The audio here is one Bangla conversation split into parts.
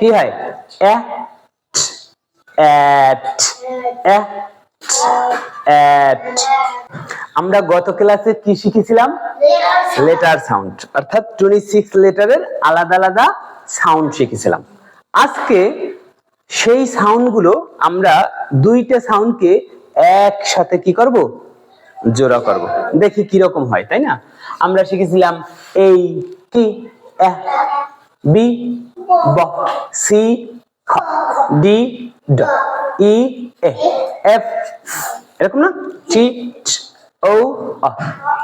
কি হয় আমরা গত ক্লাসে কি শিখেছিলাম লেটার সাউন্ড অর্থাৎ 26 লেটারের আলাদা আলাদা সাউন্ড শিখেছিলাম আজকে সেই সাউন্ডগুলো আমরা দুইটা সাউন্ডকে একসাথে কি করব জোড়া করব দেখি কি রকম হয় তাই না আমরা শিখেছিলাম এই কি বি ব সি খ ডি ড ই এফ এরকম না টি ও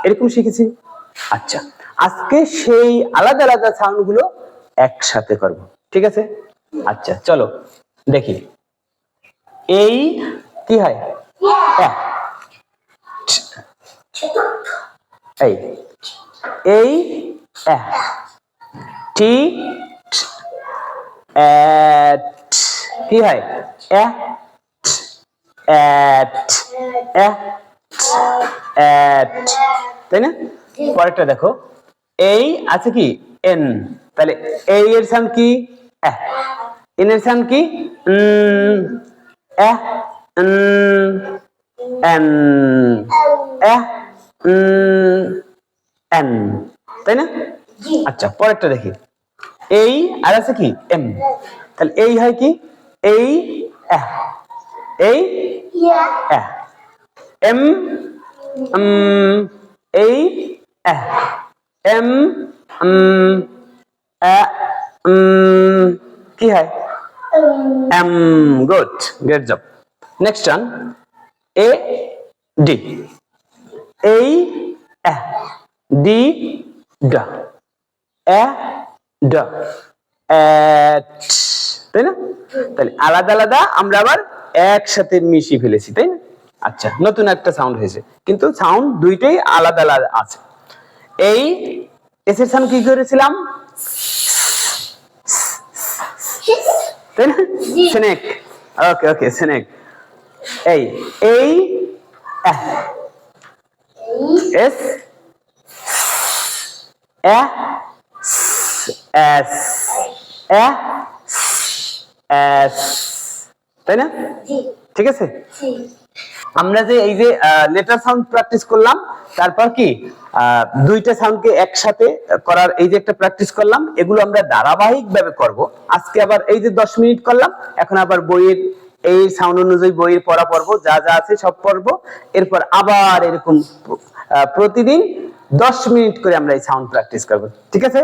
এরকম শিখেছি আচ্ছা আজকে সেই আলাদা আলাদা সাউন্ডগুলো একসাথে করব ঠিক আছে আচ্ছা চলো দেখি এই কি হয় এই এই টি কি হয় তাই না পরেরটা দেখো এই আছে কি এন তাহলে এই এর সাউন্ড কি এন এর সাউন্ড কি এন এন তাই না আচ্ছা পরেরটা দেখি এই আর আছে কি এম তাহলে এই হয় কি এই এই এম এই এম কি হয় M good great job next one A D এই ডি ড ড তাই না তাহলে আলাদা আলাদা আমরা আবার একসাথে মিশিয়ে ফেলেছি তাই না আচ্ছা নতুন একটা সাউন্ড হয়েছে কিন্তু সাউন্ড দুইটাই আলাদা আলাদা আছে এই এস এর সাউন্ড কি করেছিলাম তাই না স্নেক ওকে ওকে স্নেক এই এস এস এস তাই না ঠিক আছে আমরা যে এই যে লেটার সাউন্ড প্র্যাকটিস করলাম তারপর কি দুইটা সাউন্ডকে একসাথে করার এই যে একটা প্র্যাকটিস করলাম এগুলো আমরা ধারাবাহিক ভাবে করব আজকে আবার এই যে 10 মিনিট করলাম এখন আবার বইয়ের এই সাউন্ড অনুযায়ী বইয়ের পড়া পড়ব যা যা আছে সব পড়ব এরপর আবার এরকম প্রতিদিন 10 মিনিট করে আমরা এই সাউন্ড প্র্যাকটিস করব ঠিক আছে